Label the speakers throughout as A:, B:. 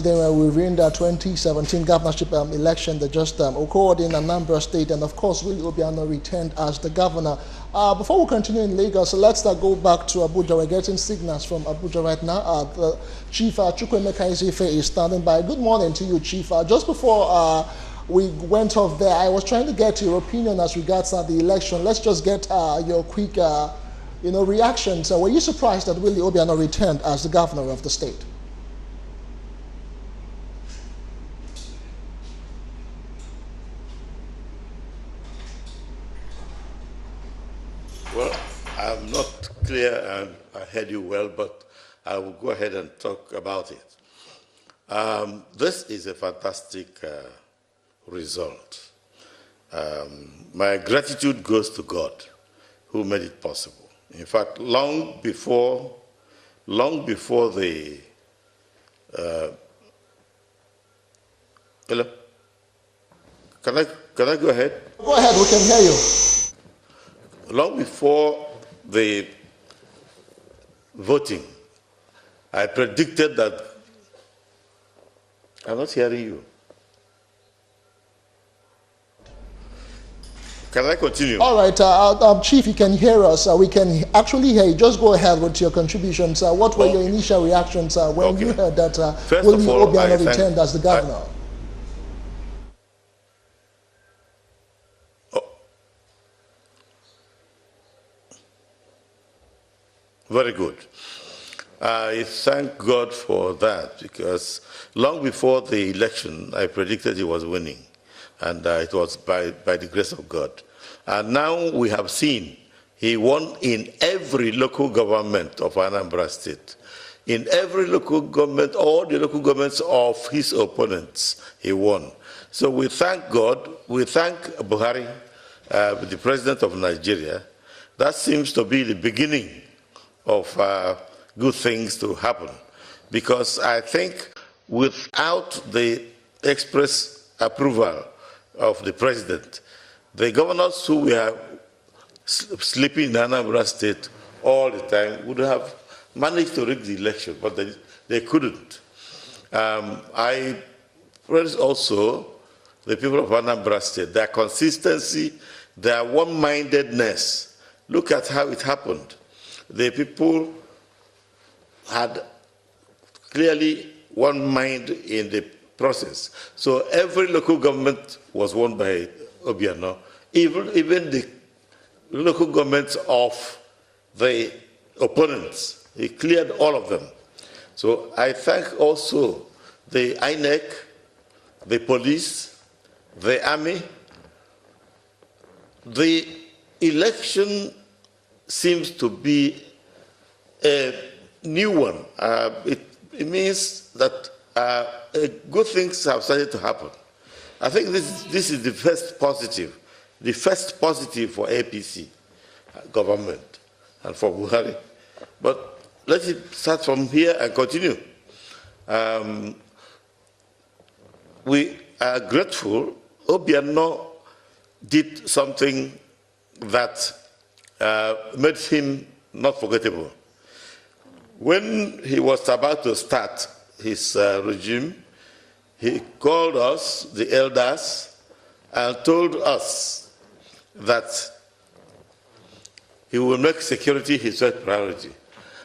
A: yesterday when we ran the 2017 governorship election that just occurred in Anambra State, and of course, Willie Obiano returned as the governor. Before we continue in Lagos, let's go back to Abuja. We're getting signals from Abuja right now. The Chief Chukwemeka Ezefe is standing by. Good morning to you, Chief. Just before we went off there, I was trying to get your opinion as regards the election. Let's just get your quick reactions. Were you surprised that Willie Obiano returned as the governor of the state?
B: Well, I'm not clear and I heard you well, but I will go ahead and talk about it. This is a fantastic result. My gratitude goes to God who made it possible. In fact, long before the hello? Can I go ahead?
A: Go ahead, we can hear you.
B: Long before the voting, I predicted that. I'm not hearing you. Can I continue?
A: All right, Chief, you can hear us. We can actually hear you. Just go ahead with your contributions. What were your initial reactions when you heard that Willie Obiano returned as the governor?
B: Very good. I thank God for that, because long before the election, I predicted he was winning, and it was by the grace of God. And now we have seen he won in every local government of Anambra State. In every local government, all the local governments of his opponents, he won. So we thank God, we thank Buhari, the president of Nigeria. That seems to be the beginning of good things to happen, because I think without the express approval of the president, the governors who were sleeping in Anambra State all the time would have managed to rig the election, but they couldn't. I praise also the people of Anambra State, their consistency, their one-mindedness. Look at how it happened. The people had clearly one mind in the process. So every local government was won by Obiano, even the local governments of the opponents. He cleared all of them. So I thank also the INEC, the police, the army. The election seems to be a new one. It means that good things have started to happen. I think this is the first positive for APC government and for Buhari. But let it start from here and continue. We are grateful. Obiano did something that made him not forgettable. When he was about to start his regime, he called us, the elders, and told us that he will make security his first priority.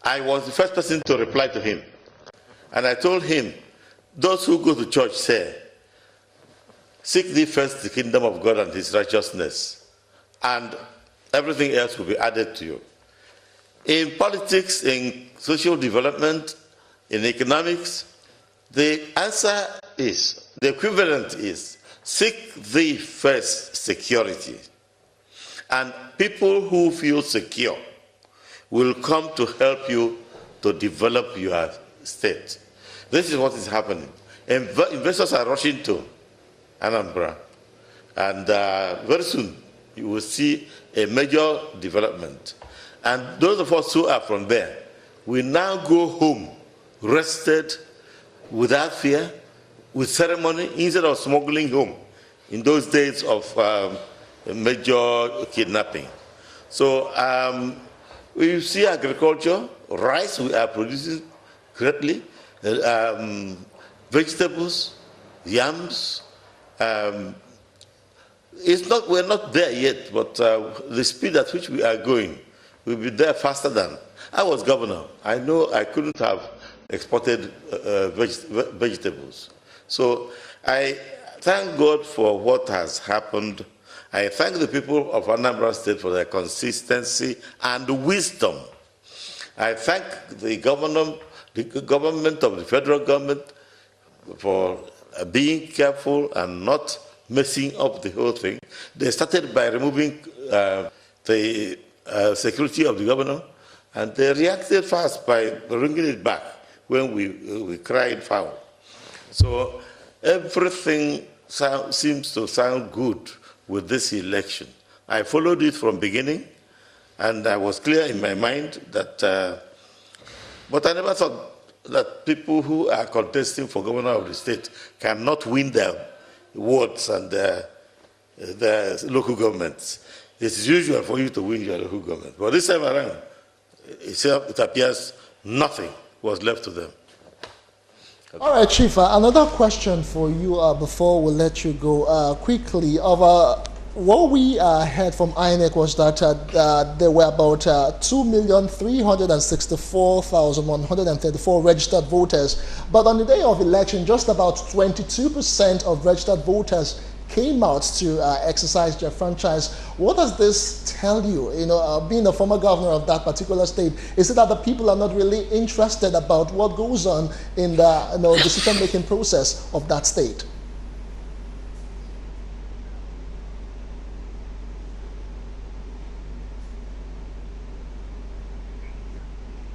B: I was the first person to reply to him. And I told him, those who go to church say, seek thee first the kingdom of God and his righteousness, and everything else will be added to you. In politics, in social development, in economics, the answer is, the equivalent is, seek thee first security. And people who feel secure will come to help you to develop your state. This is what is happening. Investors are rushing to Anambra, and very soon you will see a major development. And those of us who are from there will now go home rested, without fear, with ceremony, instead of smuggling home in those days of major kidnapping. So we see agriculture, rice we are producing greatly, vegetables, yams. We're not there yet, but the speed at which we are going, we'll be there faster than. I was governor. I know I couldn't have exported vegetables. So I thank God for what has happened. I thank the people of Anambra State for their consistency and wisdom. I thank the government of the federal government for being careful and not messing up the whole thing. They started by removing the security of the governor, and they reacted fast by bringing it back when we cried foul. So everything seems to sound good with this election. I followed it from beginning, and I was clear in my mind that, but I never thought that people who are contesting for governor of the state cannot win their wards and their local governments. It's usual for you to win your local government. But this time around, it appears nothing was left to them.
A: All right, Chief, another question for you before we let you go quickly. What we heard from INEC was that there were about 2,364,134 registered voters. But on the day of election, just about 22% of registered voters came out to exercise their franchise. What does this tell you? Being a former governor of that particular state, is it that the people are not really interested about what goes on in the decision-making process of that state?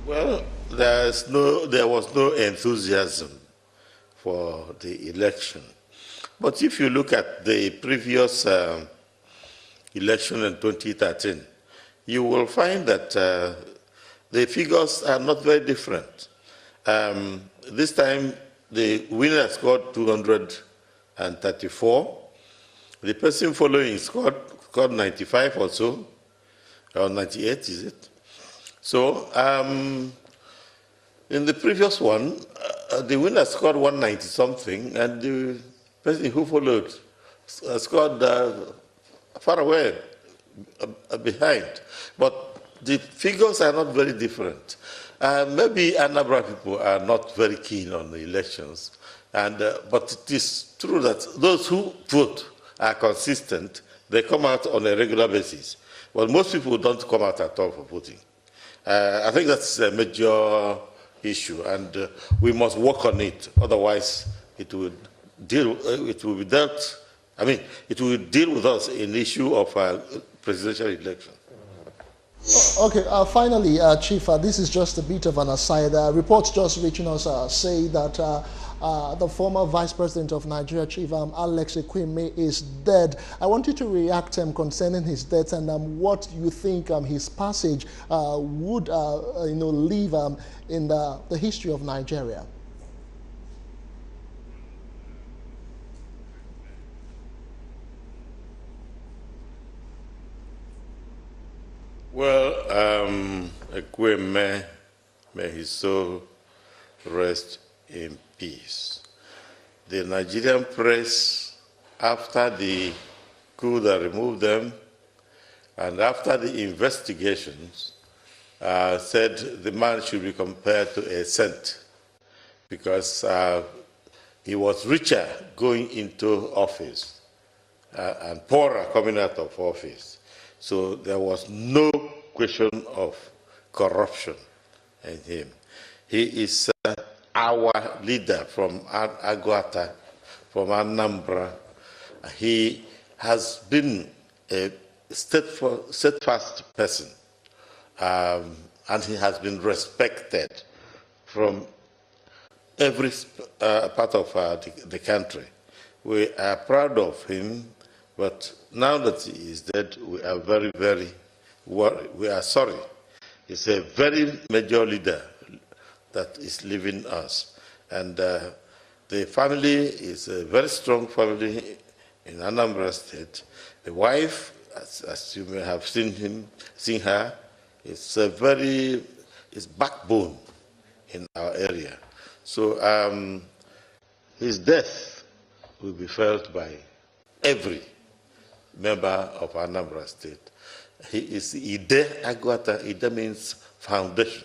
B: Well, there was no enthusiasm for the election. But if you look at the previous election in 2013, you will find that the figures are not very different. This time, the winner scored 234. The person following scored 95 or so, or 98, is it? So, in the previous one, the winner scored 190 something, and the person who followed scored far away behind. But the figures are not very different. Maybe Anambra people are not very keen on the elections, but it is true that those who vote are consistent. They come out on a regular basis. But most people don't come out at all for voting. I think that's a major issue, and we must work on it. Otherwise, it will deal with us in the issue of presidential election.
A: Okay, finally, Chief, this is just a bit of an aside. Reports just reaching us say that the former Vice President of Nigeria, Chief Alex Ekwueme, is dead. I want you to react concerning his death and what you think his passage would leave in the history of Nigeria.
B: Well, Ekwueme, may his soul rest in peace. The Nigerian press, after the coup that removed them, and after the investigations, said the man should be compared to a saint because he was richer going into office and poorer coming out of office. So there was no question of corruption in him. He is our leader from Aguata, from Anambra. He has been a steadfast person, and he has been respected from every part of the country. We are proud of him, but now that he is dead, we are very, very worried. We are sorry. He's a very major leader that is leaving us. And the family is a very strong family in Anambra State. The wife, as you may have seen her, is backbone in our area. So his death will be felt by every member of Anambra State. He is Ide Agwata. Ide means foundation,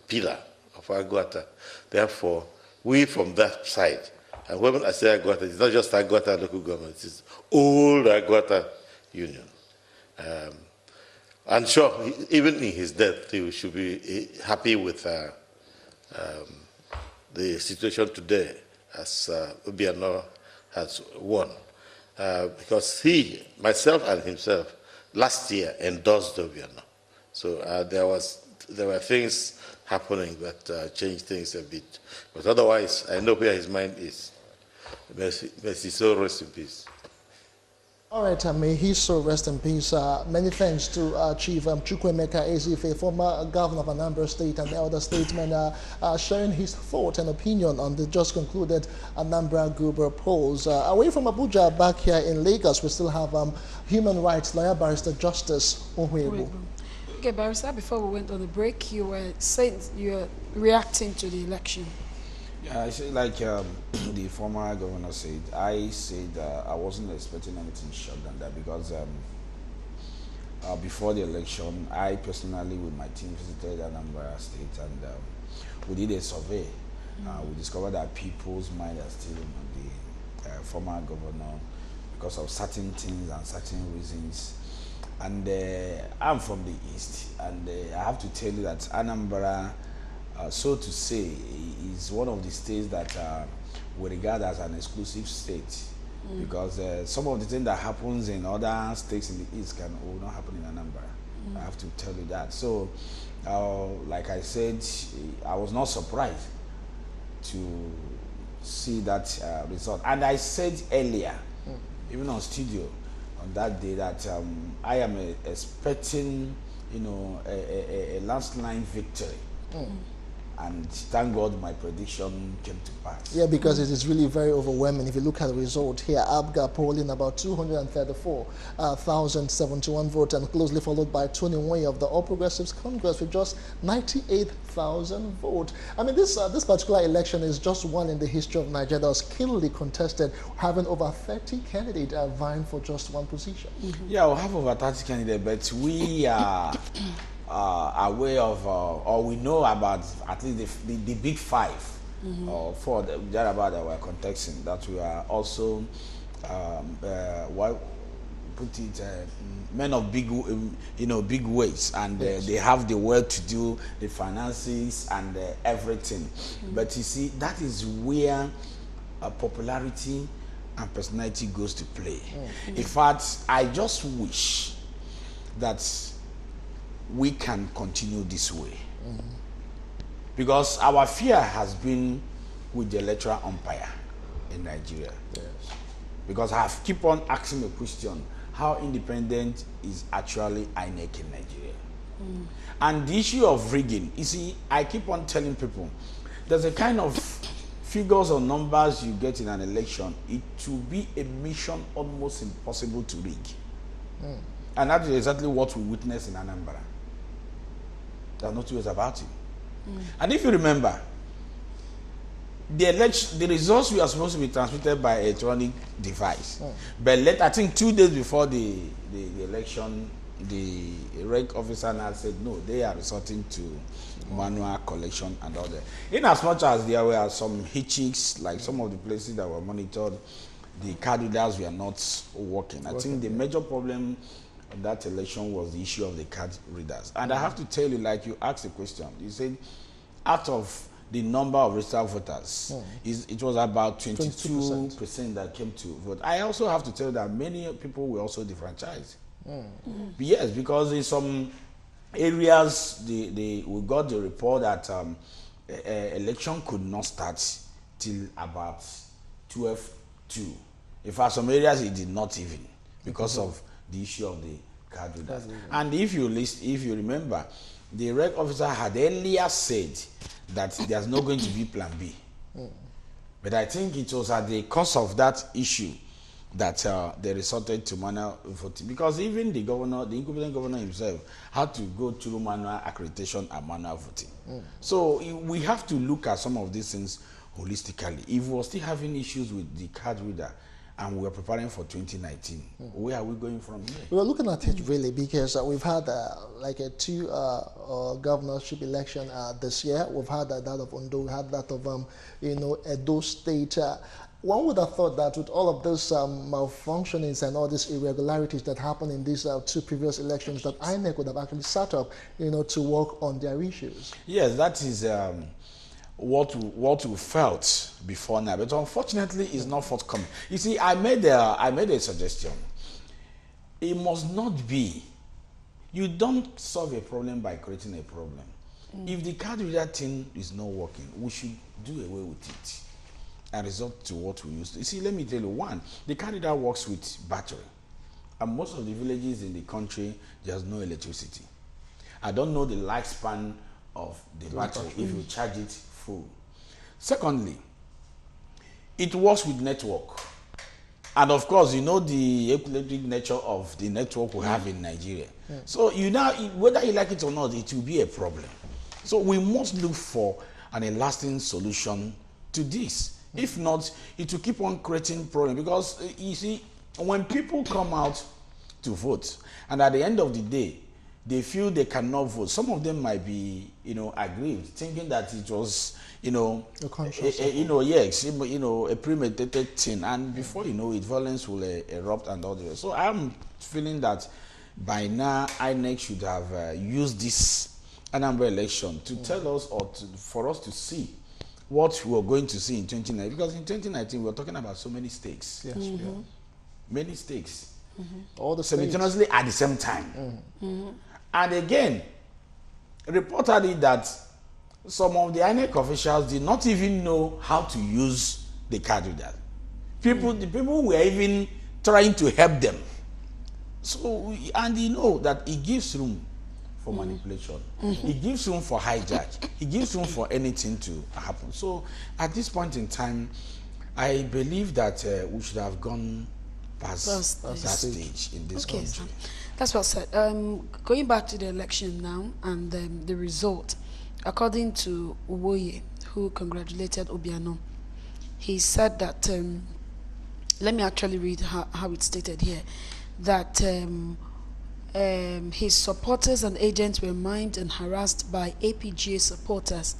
B: pillar of Agwata. Therefore, we from that side, and when I say Agwata, it's not just Agwata local government, it's all Agwata Union. I'm sure, even in his death, he should be happy with the situation today, as Obiano has won. Because he, myself and himself, last year endorsed Obiano. So there were things happening that changed things a bit. But otherwise, I know where his mind is. May his soul rest in peace.
A: All right, may his soul rest in peace. Many thanks to Chief Chukwuemeka Ezefe, former governor of Anambra State and the elder statesman, sharing his thought and opinion on the just concluded Anambra Guber polls. Away from Abuja, back here in Lagos, we still have human rights lawyer, Barrister Justice Onwuegbu.
C: Okay, Barrister, before we went on the break, you were saying you were reacting to the election.
D: Yeah, I say like the former governor said, I said I wasn't expecting anything short than that because before the election, I personally with my team visited Anambra State and we did a survey. We discovered that people's mind are still on the former governor because of certain things and certain reasons. And I'm from the East, and I have to tell you that Anambra, so to say, is one of the states that we regard as an exclusive state because some of the things that happens in other states in the East will not happen in Anambra. I have to tell you that. So, like I said, I was not surprised to see that result. And I said earlier, even on studio, on that day, that I am expecting, a landslide victory. And thank God my prediction came to pass.
A: Yeah, because it is really very overwhelming. If you look at the result here, ABGA polling about 234,071 votes and closely followed by 21 of the All Progressives Congress with just 98,000 votes. I mean, this particular election is just one in the history of Nigeria that was keenly contested, having over 30 candidates vying for just one position.
D: Yeah, we have over 30 candidates, but we are aware of, or we know about at least the big five, or four thereabout that were contesting, that we are also, men of big, big weights, and they have the will to do the finances and everything. But you see, that is where popularity and personality goes to play. In fact, I just wish that we can continue this way. Because our fear has been with the electoral umpire in Nigeria. Yes. Because I have keep on asking the question, how independent is actually INEC in Nigeria? And the issue of rigging, you see, I keep on telling people, there's a kind of figures or numbers you get in an election, it will be a mission almost impossible to rig. And that is exactly what we witnessed in Anambra. There's no two ways about it. And if you remember, the results were supposed to be transmitted by electronic device. But I think 2 days before the election, the reg officer now said, no, they are resorting to manual collection and all that. In as much as there were some hitches, like some of the places that were monitored, the card readers were not working. I think the major problem in that election was the issue of the card readers. And I have to tell you, like you asked the question, you said out of the number of registered voters, it was about 22% that came to vote. I also have to tell you that many people were also defranchised. Yes, because in some areas, we got the report that election could not start till about 12:02. In fact, some areas it did not even, because of the issue of the card readers. And if you remember, the reg officer had earlier said that there's not going to be plan B. But I think it was at the cost of that issue that they resorted to manual voting, because even the incumbent governor himself had to go through manual accreditation and manual voting. So we have to look at some of these things holistically. If we were still having issues with the card reader and we are preparing for 2019, where are we going from here?
A: We are looking at it really because we've had like a two governorship election this year. We've had that of Ondo, we had that of Edo State. One would have thought that with all of those malfunctionings and all these irregularities that happened in these two previous elections, that INEC would have actually sat up, to work on their issues.
D: Yes, that is what we felt before now, but unfortunately, it's not forthcoming. You see, I made a suggestion. It must not be. You don't solve a problem by creating a problem. If the card reader thing is not working, we should do away with it and resort to what we used to. You see, let me tell you, one, the card reader works with battery, and most of the villages in the country, there's no electricity. I don't know the lifespan of the battery if you charge it full. Secondly, it works with network. And of course, you know the epileptic nature of the network we have in Nigeria. So whether you like it or not, it will be a problem. So we must look for a lasting solution to this. If not, it will keep on creating problems. Because you see, when people come out to vote, and at the end of the day, they feel they cannot vote. Some of them might be, aggrieved, thinking that it was, a premeditated thing, and before you know it, violence will erupt and all the rest. So I'm feeling that by now INEC should have used this Anambra election to tell us for us to see what we are going to see in 2019. Because in 2019 we are talking about so many stakes.
A: Yes, we are.
D: Many stakes.
A: All the
D: simultaneously at the same time. And again, reported that some of the INEC officials did not even know how to use the card reader. The people were even trying to help them. So, and you know that it gives room for manipulation. It gives room for hijack. It gives room for anything to happen. So, at this point in time, I believe that we should have gone past that stage in this country.
C: So that's well said. Going back to the election now and the result, according to Uwoye, who congratulated Obiano, he said that, let me actually read how it's stated here, that his supporters and agents were mined and harassed by APGA supporters,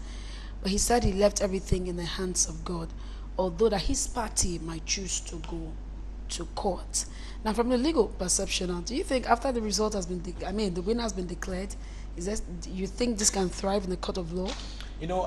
C: but he said he left everything in the hands of God, although that his party might choose to go to court. Now, from the legal perception, do you think after the result has been, the winner has been declared, you think this can thrive in the court of law?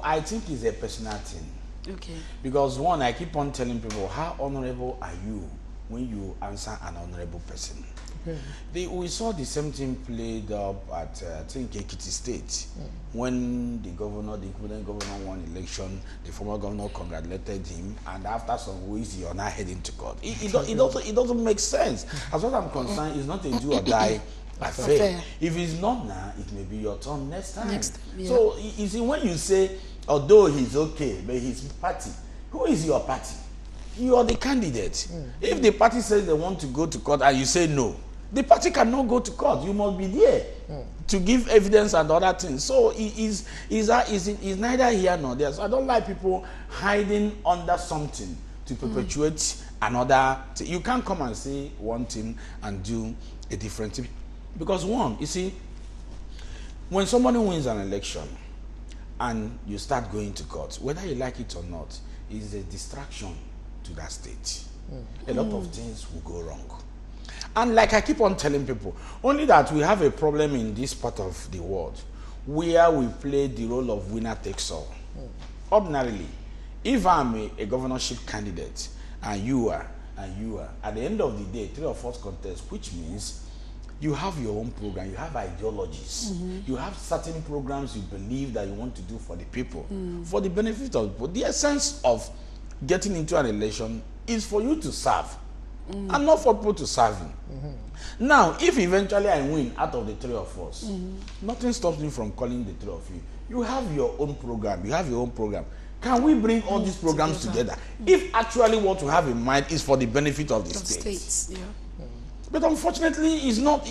D: I think it's a personal thing.
C: Okay.
D: Because one, I keep on telling people, how honorable are you when you answer an honorable person? Okay. We saw the same thing played up at, I think, Ekiti State, when the incumbent governor won election, the former governor congratulated him, and after some weeks, you're now heading to court. It doesn't make sense. As far as I'm concerned, it's not a do or die affair. If it's not now, it may be your turn next time. Yeah. So, you see, when you say, although he's okay, but his party, who is your party? You are the candidate. If the party says they want to go to court and you say no, the party cannot go to court. You must be there to give evidence and other things. So it's neither here nor there. So I don't like people hiding under something to perpetuate another thing. You can't come and say one thing and do a different thing. Because one, you see, when somebody wins an election and you start going to court, whether you like it or not, is a distraction to that state. A lot of things will go wrong. And like I keep on telling people, only that we have a problem in this part of the world where we play the role of winner takes all. Ordinarily, if I'm a governorship candidate and you are, at the end of the day, 3 or 4 contests, which means you have your own program, you have ideologies, you have certain programs you believe that you want to do for the people, for the benefit of people. The essence of getting into an election is for you to serve. And not for people to serve you. Now, if eventually I win out of the 3 of us, nothing stops me from calling the 3 of you. You have your own program. Can we bring all these programs together? If actually what we have in mind is for the benefit of the states.
C: Yeah.
D: But unfortunately, it's not.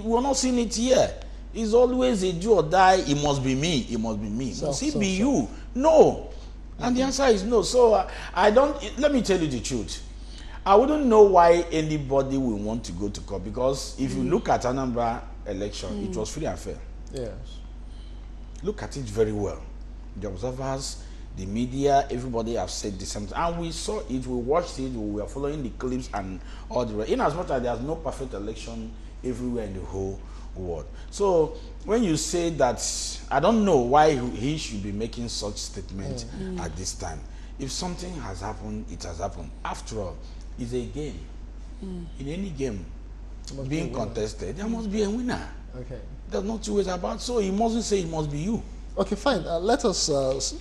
D: We're not seeing it here. It's always a do or die. It must be me. It must be me. Must it be you? No. And the answer is no. So I don't, let me tell you the truth. I wouldn't know why anybody will want to go to court, because if you look at Anambra election, it was free and fair.
A: Yes.
D: Look at it very well. The observers, the media, everybody have said the same thing. And we saw it, we watched it, we were following the clips and all the rest. In as much as there's no perfect election everywhere in the whole world. So when you say that, I don't know why he should be making such statement at this time. If something has happened, it has happened. After all, it's a game. In any game being contested, there must be a winner.
A: Okay.
D: There's no two ways about. So he mustn't say it must be you.
A: Okay, fine. Let us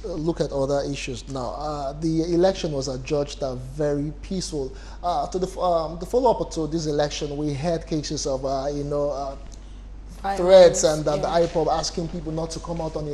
A: look at other issues now. The election was adjudged very peaceful. To the follow-up to this election, we had cases of, threats and the IPOB asking people not to come out on election.